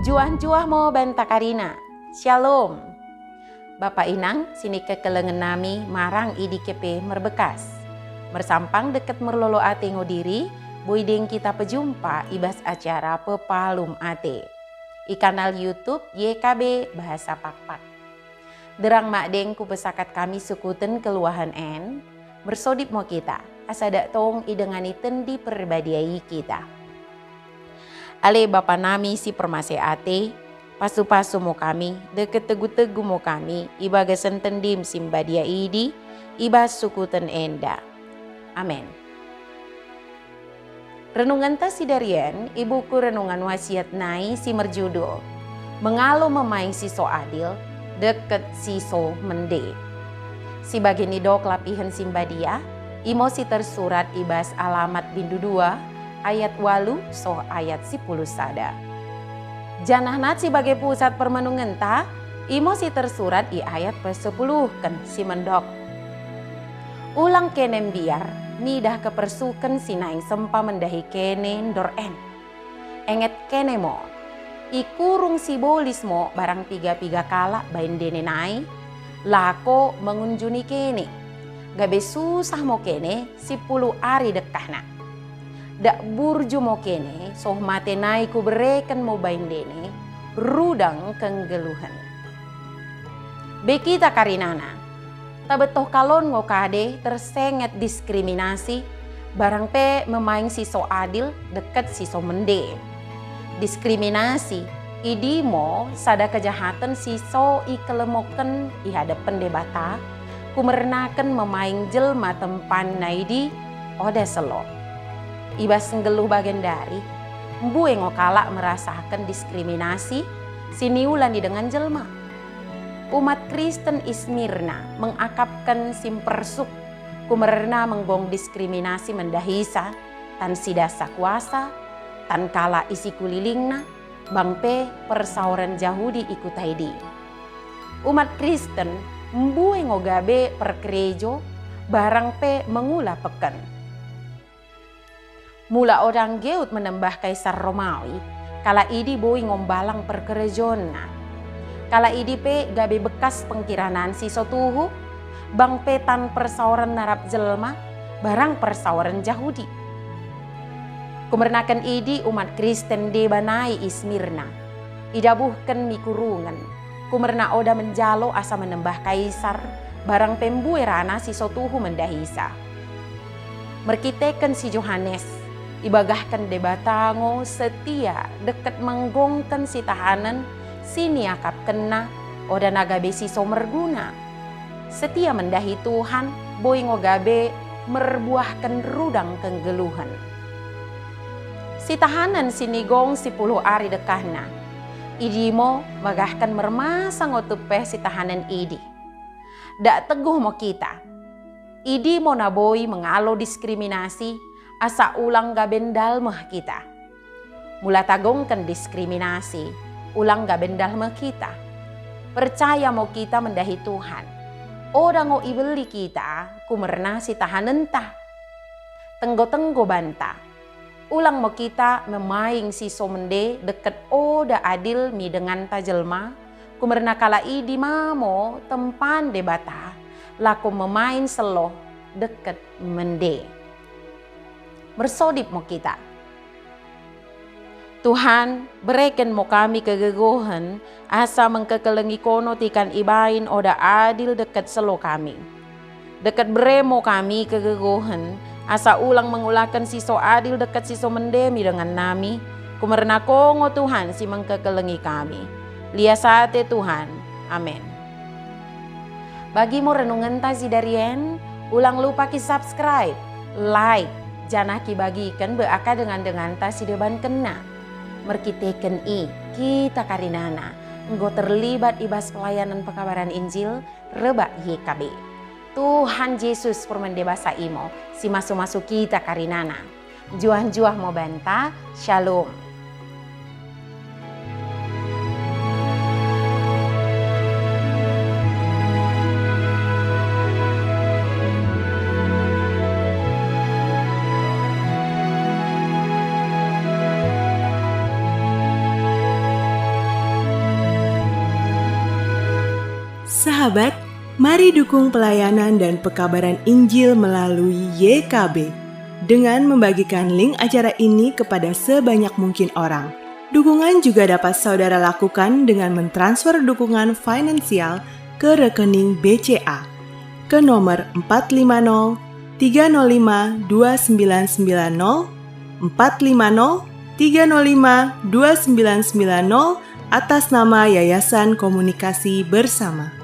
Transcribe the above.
Juah-juah mo banta Karina. Shalom. Bapak Inang sini kekelengan nami marang idi kepe merbekas. Mersampang deket merlolo ate ngodiri, boydeng kita pejumpa ibas acara pepalum ate. I kanal YouTube YKB Bahasa Pakpak. Derang makdeng ku pesakat kami sukuten keluahan en, bersodip mo kita, asadak tong idengani tendi perbadiai kita. Ale bapa nami si permase ate, pasu-pasu mo kami, deket tegu-tegu mo kami, iba gasen tendim simbadia idi, iba sukuten enda. Amen. Renungan tasidarian, ibuku renungan wasiat nai si merjudul, mengalo memaing siso adil, deket siso mende. Si bagini dok lapihan simbadia, imosi tersurat ibas alamat bindu 2, ayat 8 so ayat 10 sada. Janah nat sebagai pusat permenungan ta, imo si tersurat i ayat ke-10 kan si mendok. Ulang kenem biar, midah kepersuken si naing sempa mendahi kene ndor en. Enget kene mo, ikurung si bolis mo barang piga-piga kala bain dene nai, lako mengunjuni kene. Gabe susah mo kene 10 ari dekahna. Dak burju mo kene, soh mate nai ku bereken mo bain dene, rudang kenggeluhan. Bekita karinana, tabetoh kalon ngokade tersenget diskriminasi, barang pe memaing siso adil deket siso mende. Diskriminasi, idimo sada kejahatan siso ikelemoken ihadapan debata, kumernaken memaing jelma tempan naidi ode selo. Ibas nggeluh bagian dari, mbue ngokala merasakan diskriminasi, siniulan di dengan jelma. Umat Kristen Ismirna mengakapkan simpersuk, kumerna menggong diskriminasi mendahisa, tan sidasa kuasa, tan kala isi kulilingna, bangpe persauran Yahudi ikutaidi. Umat Kristen mbue ngogabe perkerejo, barang pe mengula peken. Mula orang Geut menembah Kaisar Romawi, kala idi boi ngombalang perkerejona. Kala idi pe gabe bekas pengkiranan siso tuhu, bang petan persauran narap jelma, barang persauran Yahudi. Kumernakan idi umat Kristen debanai Ismirna, idabuhkan mikurungan, kumerna oda menjalo asa menembah Kaisar, barang pembue rana siso tuhu mendahisa. Merkiteken si Johannes, ibagahkan debatango setia deket menggongkan si tahanan sini akap kena oda nagabe si somerguna. Setia mendahi Tuhan boy ngogabe merbuahkan rudang kenggeluhan. Si tahanan sinigong 10 ari dekahna. Idimo magahkan mermasa ngotupe si tahanan idi. Dak teguh mo kita. Idi mo naboy mengalo diskriminasi asa ulang gabendal mah kita. Mula tagongkan diskriminasi, ulang gabendal mah kita. Percaya mau kita mendahi Tuhan. Oda ngo ibeli kita, kumerna si tahanan tah. Tenggo-tenggo banta. Ulang mau kita memaing si somende deket oda adil mi dengan tajelma. Kumerna kala idi mamo tempan debata. Laku memain selo deket mende. Bersodip mo kita. Tuhan, berikan mo kami kegegohan asa mengkekelengi kono tikan ibain oda adil dekat selo kami. Dekat beremo kami kegegohan asa ulang mengulakan siso adil dekat siso mendemi dengan nami. Kumerna kongo Tuhan si mengkekelengi kami. Liasate Tuhan. Amin. Bagi mo renungan tasidarian, ulang lupa ki subscribe, like, janah ki bagikan beaka dengan tasideban kena. Merkiteken kita karinana. Enggo terlibat ibas pelayanan pekabaran Injil reba YKB. Tuhan Yesus permendebasa imo. Si masu-masu kita karinana. Juah-juah mau banta. Shalom. Sahabat, mari dukung pelayanan dan pekabaran Injil melalui YKB dengan membagikan link acara ini kepada sebanyak mungkin orang. Dukungan juga dapat saudara lakukan dengan mentransfer dukungan finansial ke rekening BCA ke nomor 450 305 2990 450 305 2990 atas nama Yayasan Komunikasi Bersama.